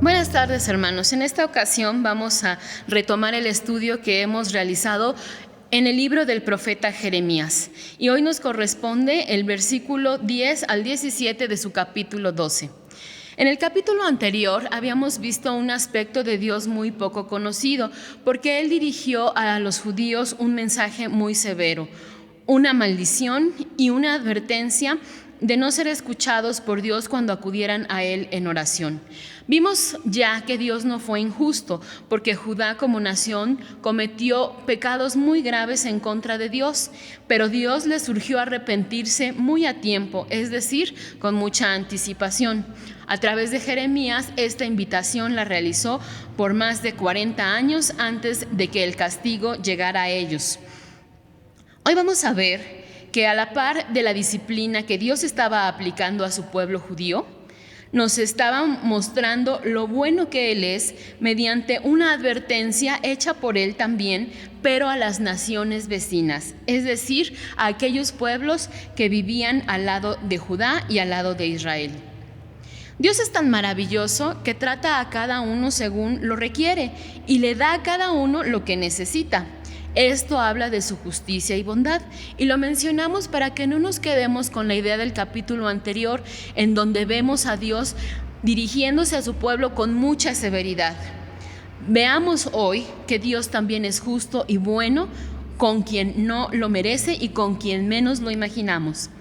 Buenas tardes, hermanos. En esta ocasión vamos a retomar el estudio que hemos realizado en el libro del profeta Jeremías. Y hoy nos corresponde el versículo 10 al 17 de su capítulo 12. En el capítulo anterior habíamos visto un aspecto de Dios muy poco conocido, porque Él dirigió a los judíos un mensaje muy severo, una maldición y una advertencia de no ser escuchados por Dios cuando acudieran a Él en oración. Vimos ya que Dios no fue injusto, porque Judá como nación cometió pecados muy graves en contra de Dios, pero Dios les surgió arrepentirse muy a tiempo, es decir, con mucha anticipación. A través de Jeremías, esta invitación la realizó por más de 40 años antes de que el castigo llegara a ellos. Hoy vamos a ver que a la par de la disciplina que Dios estaba aplicando a su pueblo judío, nos estaba mostrando lo bueno que Él es mediante una advertencia hecha por Él también, pero a las naciones vecinas, es decir, a aquellos pueblos que vivían al lado de Judá y al lado de Israel. Dios es tan maravilloso que trata a cada uno según lo requiere y le da a cada uno lo que necesita. Esto habla de su justicia y bondad, y lo mencionamos para que no nos quedemos con la idea del capítulo anterior, en donde vemos a Dios dirigiéndose a su pueblo con mucha severidad. Veamos hoy que Dios también es justo y bueno con quien no lo merece y con quien menos lo imaginamos.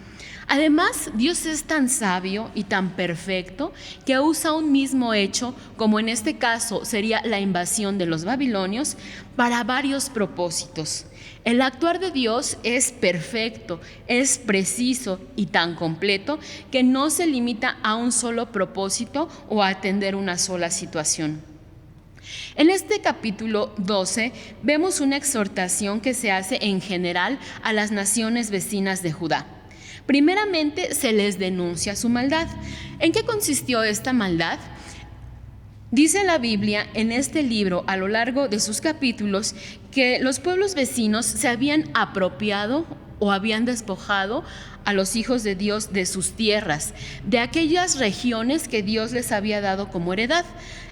Además, Dios es tan sabio y tan perfecto que usa un mismo hecho, como en este caso sería la invasión de los babilonios, para varios propósitos. El actuar de Dios es perfecto, es preciso y tan completo que no se limita a un solo propósito o a atender una sola situación. En este capítulo 12 vemos una exhortación que se hace en general a las naciones vecinas de Judá. Primeramente, se les denuncia su maldad. ¿En qué consistió esta maldad? Dice la Biblia en este libro, a lo largo de sus capítulos, que los pueblos vecinos se habían apropiado o habían despojado a los hijos de Dios de sus tierras, de aquellas regiones que Dios les había dado como heredad.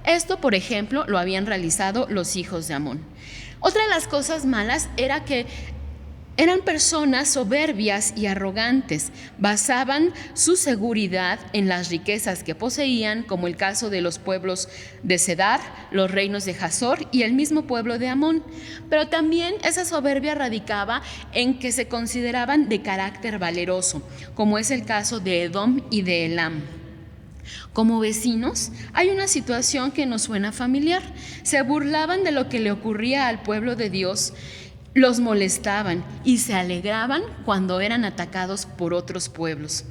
Esto, por ejemplo, lo habían realizado los hijos de Amón. Otra de las cosas malas era que eran personas soberbias y arrogantes, basaban su seguridad en las riquezas que poseían, como el caso de los pueblos de Cedar, los reinos de Hazor y el mismo pueblo de Amón. Pero también esa soberbia radicaba en que se consideraban de carácter valeroso, como es el caso de Edom y de Elam. Como vecinos, hay una situación que nos suena familiar. Se burlaban de lo que le ocurría al pueblo de Dios, los molestaban y se alegraban cuando eran atacados por otros pueblos.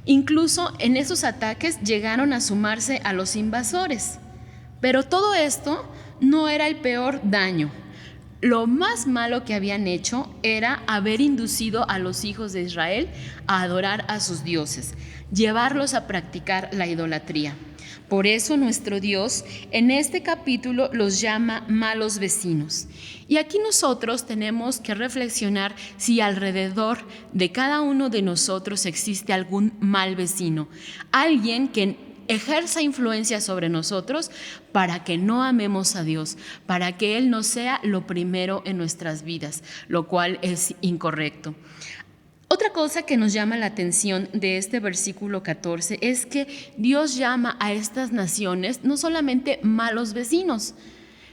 Incluso en esos ataques llegaron a sumarse a los invasores. Pero todo esto no era el peor daño. Lo más malo que habían hecho era haber inducido a los hijos de Israel a adorar a sus dioses, llevarlos a practicar la idolatría. Por eso nuestro Dios en este capítulo los llama malos vecinos. Y aquí nosotros tenemos que reflexionar si alrededor de cada uno de nosotros existe algún mal vecino, alguien que ejerza influencia sobre nosotros para que no amemos a Dios, para que Él no sea lo primero en nuestras vidas, lo cual es incorrecto. Otra cosa que nos llama la atención de este versículo 14 es que Dios llama a estas naciones no solamente malos vecinos,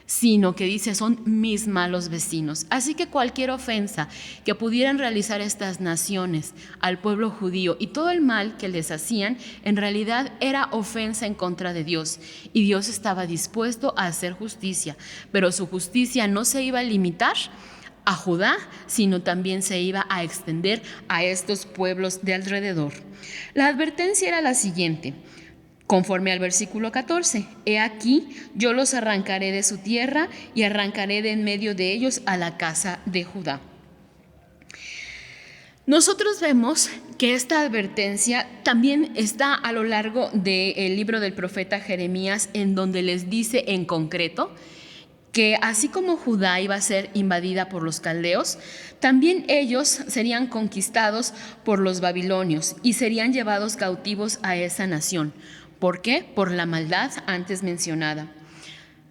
sino que dice son mis malos vecinos. Así que cualquier ofensa que pudieran realizar estas naciones al pueblo judío y todo el mal que les hacían, en realidad era ofensa en contra de Dios. Y Dios estaba dispuesto a hacer justicia, pero su justicia no se iba a limitar a Judá, sino también se iba a extender a estos pueblos de alrededor. La advertencia era la siguiente, conforme al versículo 14: He aquí, yo los arrancaré de su tierra y arrancaré de en medio de ellos a la casa de Judá. Nosotros vemos que esta advertencia también está a lo largo del libro del profeta Jeremías, en donde les dice en concreto que así como Judá iba a ser invadida por los caldeos, también ellos serían conquistados por los babilonios y serían llevados cautivos a esa nación. ¿Por qué? Por la maldad antes mencionada.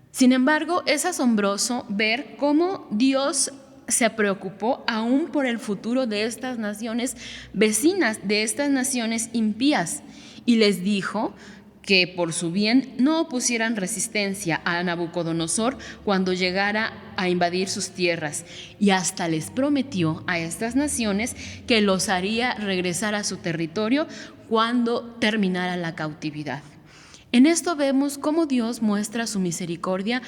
Sin embargo, es asombroso ver cómo Dios se preocupó aún por el futuro de estas naciones vecinas, de estas naciones impías, y les dijo que por su bien no opusieran resistencia a Nabucodonosor cuando llegara a invadir sus tierras, y hasta les prometió a estas naciones que los haría regresar a su territorio cuando terminara la cautividad. En esto vemos cómo Dios muestra su misericordia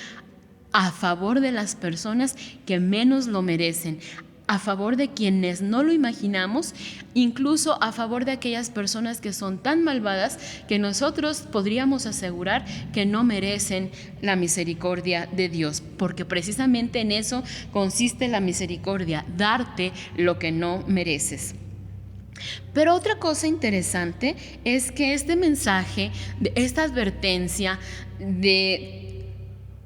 a favor de las personas que menos lo merecen, a favor de quienes no lo imaginamos, incluso a favor de aquellas personas que son tan malvadas que nosotros podríamos asegurar que no merecen la misericordia de Dios, porque precisamente en eso consiste la misericordia, darte lo que no mereces. Pero otra cosa interesante es que este mensaje, esta advertencia de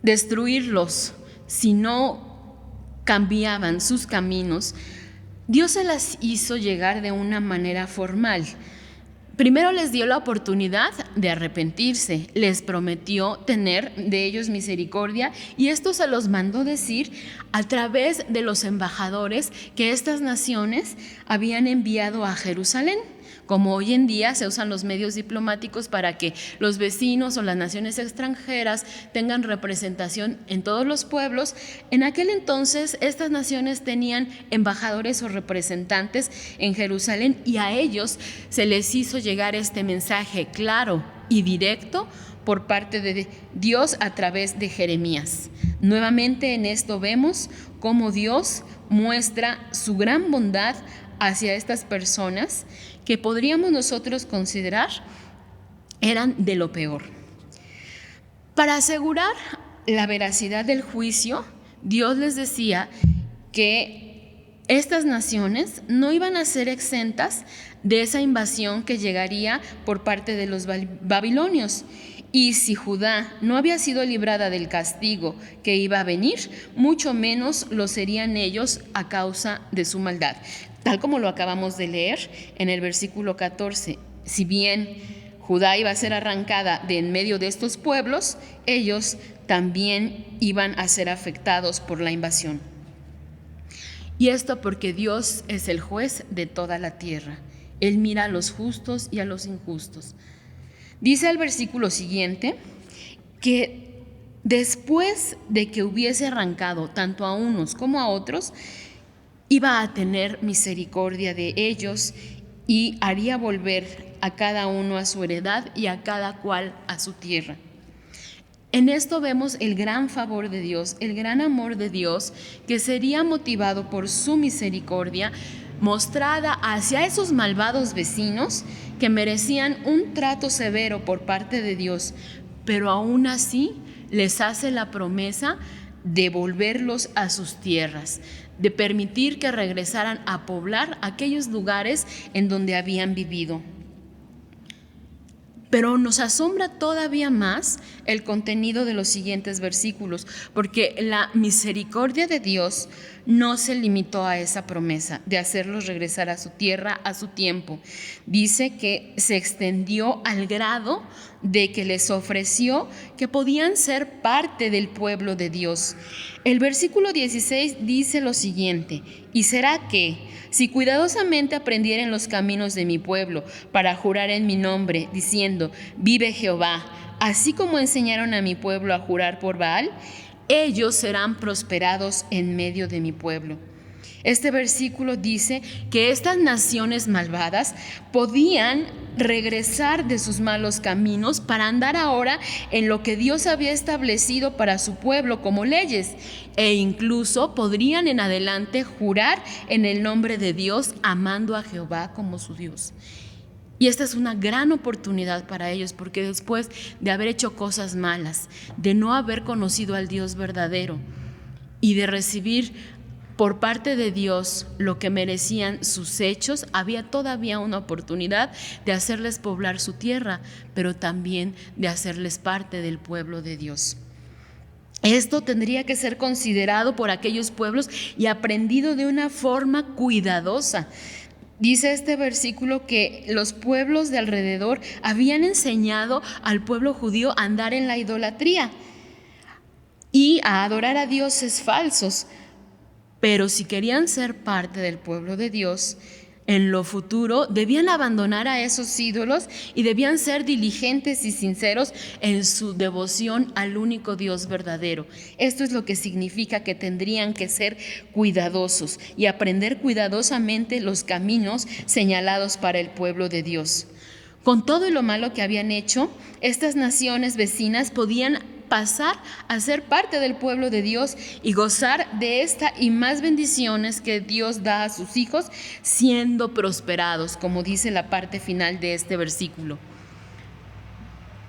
destruirlos si no cambiaban sus caminos, Dios se las hizo llegar de una manera formal. Primero les dio la oportunidad de arrepentirse, les prometió tener de ellos misericordia, y esto se los mandó decir a través de los embajadores que estas naciones habían enviado a Jerusalén. Como hoy en día se usan los medios diplomáticos para que los vecinos o las naciones extranjeras tengan representación en todos los pueblos, en aquel entonces estas naciones tenían embajadores o representantes en Jerusalén, y a ellos se les hizo llegar este mensaje claro y directo por parte de Dios a través de Jeremías. Nuevamente en esto vemos cómo Dios muestra su gran bondad hacia estas personas que podríamos nosotros considerar eran de lo peor. Para asegurar la veracidad del juicio, Dios les decía que estas naciones no iban a ser exentas de esa invasión que llegaría por parte de los babilonios. Y si Judá no había sido librada del castigo que iba a venir, mucho menos lo serían ellos a causa de su maldad. Tal como lo acabamos de leer en el versículo 14, si bien Judá iba a ser arrancada de en medio de estos pueblos, ellos también iban a ser afectados por la invasión. Y esto porque Dios es el juez de toda la tierra. Él mira a los justos y a los injustos. Dice el versículo siguiente que después de que hubiese arrancado tanto a unos como a otros, iba a tener misericordia de ellos y haría volver a cada uno a su heredad y a cada cual a su tierra. En esto vemos el gran favor de Dios, el gran amor de Dios, que sería motivado por su misericordia mostrada hacia esos malvados vecinos que merecían un trato severo por parte de Dios, pero aún así les hace la promesa de volverlos a sus tierras, de permitir que regresaran a poblar aquellos lugares en donde habían vivido. Pero nos asombra todavía más el contenido de los siguientes versículos, porque la misericordia de Dios no se limitó a esa promesa de hacerlos regresar a su tierra a su tiempo. Dice que se extendió al grado de que les ofreció que podían ser parte del pueblo de Dios. El versículo 16 dice lo siguiente: y será que, si cuidadosamente aprendieren los caminos de mi pueblo para jurar en mi nombre, diciendo, vive Jehová, así como enseñaron a mi pueblo a jurar por Baal, ellos serán prosperados en medio de mi pueblo. Este versículo dice que estas naciones malvadas podían regresar de sus malos caminos para andar ahora en lo que Dios había establecido para su pueblo como leyes, e incluso podrían en adelante jurar en el nombre de Dios, amando a Jehová como su Dios. Y esta es una gran oportunidad para ellos, porque después de haber hecho cosas malas, de no haber conocido al Dios verdadero y de recibir por parte de Dios lo que merecían sus hechos, había todavía una oportunidad de hacerles poblar su tierra, pero también de hacerles parte del pueblo de Dios. Esto tendría que ser considerado por aquellos pueblos y aprendido de una forma cuidadosa. Dice este versículo que los pueblos de alrededor habían enseñado al pueblo judío a andar en la idolatría y a adorar a dioses falsos. Pero si querían ser parte del pueblo de Dios, en lo futuro debían abandonar a esos ídolos y debían ser diligentes y sinceros en su devoción al único Dios verdadero. Esto es lo que significa que tendrían que ser cuidadosos y aprender cuidadosamente los caminos señalados para el pueblo de Dios. Con todo lo malo que habían hecho, estas naciones vecinas podían pasar a ser parte del pueblo de Dios y gozar de esta y más bendiciones que Dios da a sus hijos, siendo prosperados, como dice la parte final de este versículo.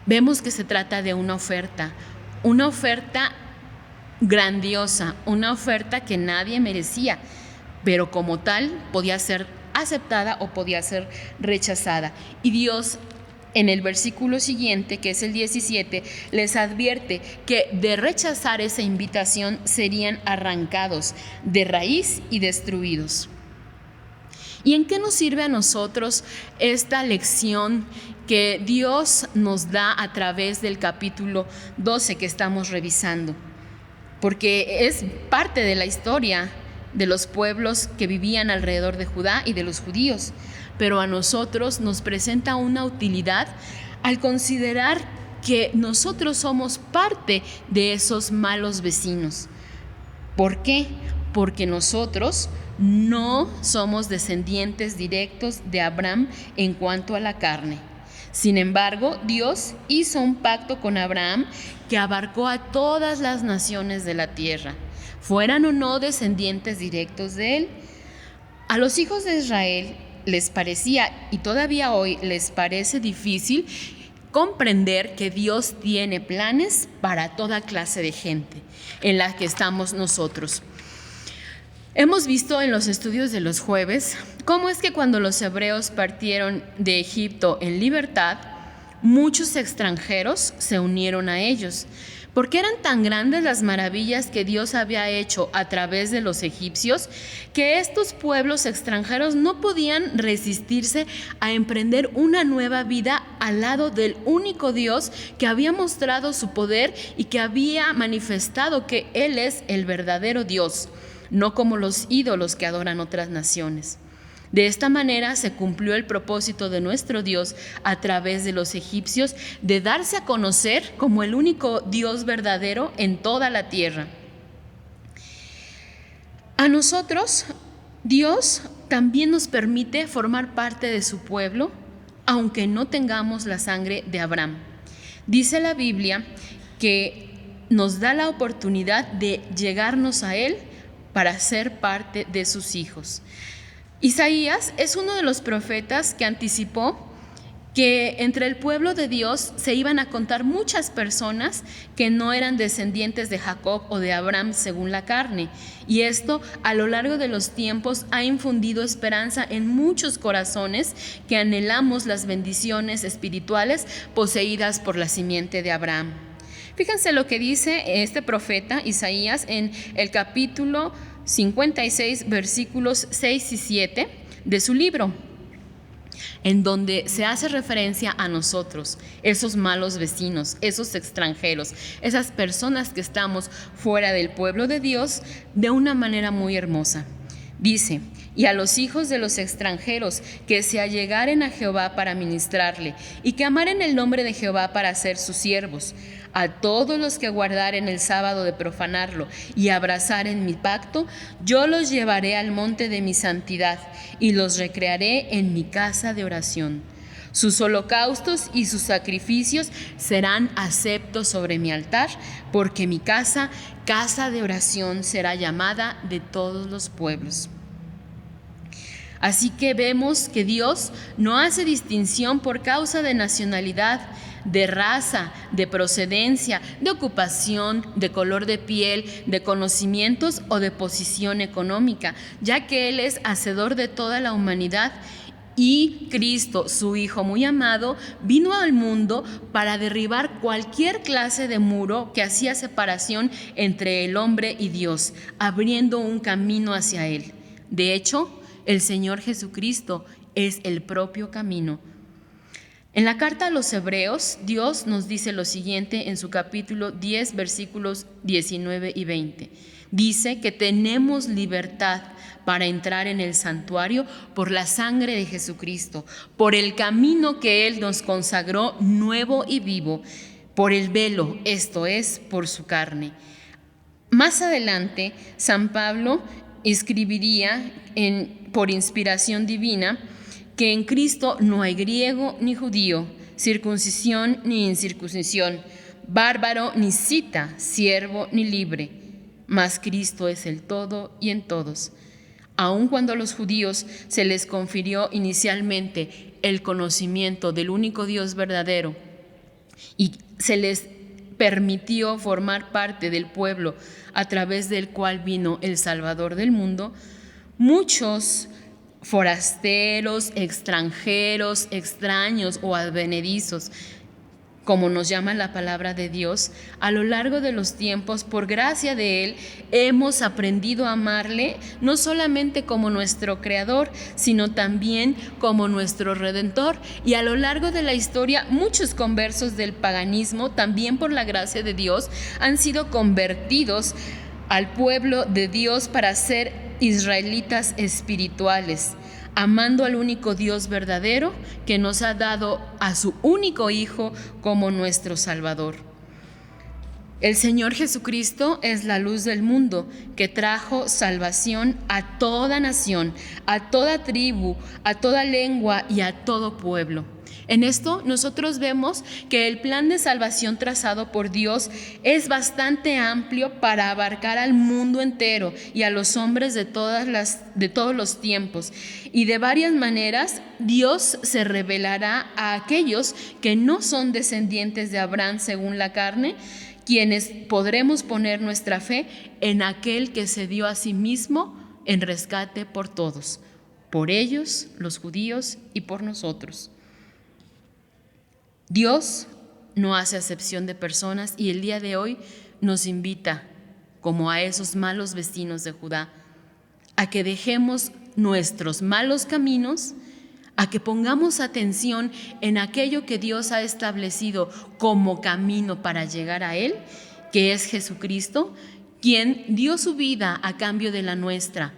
Vemos que se trata de una oferta grandiosa, una oferta que nadie merecía, pero como tal podía ser aceptada o podía ser rechazada. Y Dios, en el versículo siguiente, que es el 17, les advierte que de rechazar esa invitación serían arrancados de raíz y destruidos. ¿Y en qué nos sirve a nosotros esta lección que Dios nos da a través del capítulo 12 que estamos revisando? Porque es parte de la historia de los pueblos que vivían alrededor de Judá y de los judíos, pero a nosotros nos presenta una utilidad al considerar que nosotros somos parte de esos malos vecinos. ¿Por qué? Porque nosotros no somos descendientes directos de Abraham en cuanto a la carne. Sin embargo, Dios hizo un pacto con Abraham que abarcó a todas las naciones de la tierra, fueran o no descendientes directos de él. A los hijos de Israel les parecía, y todavía hoy les parece difícil, comprender que Dios tiene planes para toda clase de gente, en la que estamos nosotros. Hemos visto en los estudios de los jueves cómo es que cuando los hebreos partieron de Egipto en libertad, muchos extranjeros se unieron a ellos, porque eran tan grandes las maravillas que Dios había hecho a través de los egipcios, que estos pueblos extranjeros no podían resistirse a emprender una nueva vida al lado del único Dios que había mostrado su poder y que había manifestado que Él es el verdadero Dios, no como los ídolos que adoran otras naciones. De esta manera se cumplió el propósito de nuestro Dios a través de los egipcios de darse a conocer como el único Dios verdadero en toda la tierra. A nosotros, Dios también nos permite formar parte de su pueblo, aunque no tengamos la sangre de Abraham. Dice la Biblia que nos da la oportunidad de llegarnos a Él para ser parte de sus hijos. Isaías es uno de los profetas que anticipó que entre el pueblo de Dios se iban a contar muchas personas que no eran descendientes de Jacob o de Abraham según la carne. Y esto a lo largo de los tiempos ha infundido esperanza en muchos corazones que anhelamos las bendiciones espirituales poseídas por la simiente de Abraham. Fíjense lo que dice este profeta Isaías en el capítulo 56, versículos 6 y 7 de su libro, en donde se hace referencia a nosotros, esos malos vecinos, esos extranjeros, esas personas que estamos fuera del pueblo de Dios, de una manera muy hermosa. Dice: y a los hijos de los extranjeros que se allegaren a Jehová para ministrarle, y que amaren el nombre de Jehová para ser sus siervos, a todos los que guardaren el sábado de profanarlo y abrazaren mi pacto, yo los llevaré al monte de mi santidad y los recrearé en mi casa de oración. Sus holocaustos y sus sacrificios serán aceptos sobre mi altar, porque mi casa, casa de oración, será llamada de todos los pueblos. Así que vemos que Dios no hace distinción por causa de nacionalidad, de raza, de procedencia, de ocupación, de color de piel, de conocimientos o de posición económica, ya que Él es hacedor de toda la humanidad. Y Cristo, su Hijo muy amado, vino al mundo para derribar cualquier clase de muro que hacía separación entre el hombre y Dios, abriendo un camino hacia Él. De hecho, El Señor Jesucristo es el propio camino. En la carta a los Hebreos, Dios nos dice lo siguiente en su capítulo 10, versículos 19 y 20. Dice que tenemos libertad para entrar en el santuario por la sangre de Jesucristo, por el camino que Él nos consagró nuevo y vivo, por el velo, esto es, por su carne. Más adelante, San Pablo escribiría por inspiración divina que en Cristo no hay griego ni judío, circuncisión ni incircuncisión, bárbaro ni cita, siervo ni libre, mas Cristo es el todo y en todos. Aun cuando a los judíos se les confirió inicialmente el conocimiento del único Dios verdadero y se les permitió formar parte del pueblo a través del cual vino el Salvador del mundo, muchos forasteros, extranjeros, extraños o advenedizos, como nos llama la palabra de Dios, a lo largo de los tiempos, por gracia de Él, hemos aprendido a amarle no solamente como nuestro Creador, sino también como nuestro Redentor. Y a lo largo de la historia, muchos conversos del paganismo, también por la gracia de Dios, han sido convertidos al pueblo de Dios para ser israelitas espirituales, amando al único Dios verdadero que nos ha dado a su único Hijo como nuestro Salvador. El Señor Jesucristo es la luz del mundo que trajo salvación a toda nación, a toda tribu, a toda lengua y a todo pueblo. En esto nosotros vemos que el plan de salvación trazado por Dios es bastante amplio para abarcar al mundo entero y a los hombres de todos los tiempos. Y de varias maneras Dios se revelará a aquellos que no son descendientes de Abraham según la carne, quienes podremos poner nuestra fe en aquel que se dio a sí mismo en rescate por todos, por ellos, los judíos, y por nosotros. Dios no hace acepción de personas y el día de hoy nos invita, como a esos malos vecinos de Judá, a que dejemos nuestros malos caminos, a que pongamos atención en aquello que Dios ha establecido como camino para llegar a Él, que es Jesucristo, quien dio su vida a cambio de la nuestra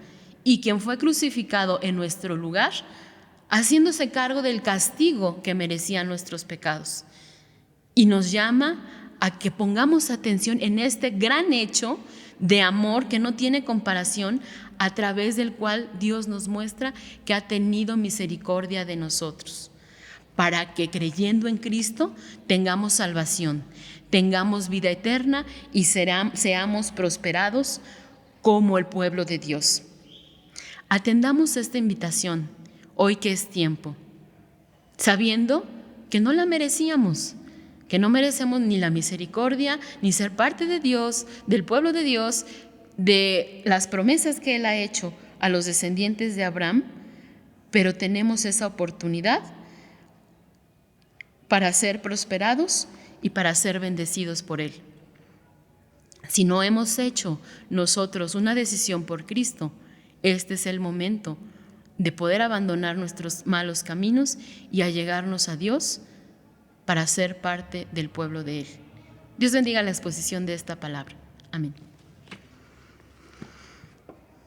y quien fue crucificado en nuestro lugar, haciéndose cargo del castigo que merecían nuestros pecados. Y nos llama a que pongamos atención en este gran hecho de amor que no tiene comparación, a través del cual Dios nos muestra que ha tenido misericordia de nosotros, para que creyendo en Cristo tengamos salvación, tengamos vida eterna y seamos prosperados como el pueblo de Dios. Atendamos esta invitación hoy que es tiempo, sabiendo que no la merecíamos, que no merecemos ni la misericordia, ni ser parte de Dios, del pueblo de Dios, de las promesas que Él ha hecho a los descendientes de Abraham, pero tenemos esa oportunidad para ser prosperados y para ser bendecidos por Él. Si no hemos hecho nosotros una decisión por Cristo, este es el momento de poder abandonar nuestros malos caminos y allegarnos a Dios para ser parte del pueblo de Él. Dios bendiga la exposición de esta palabra. Amén.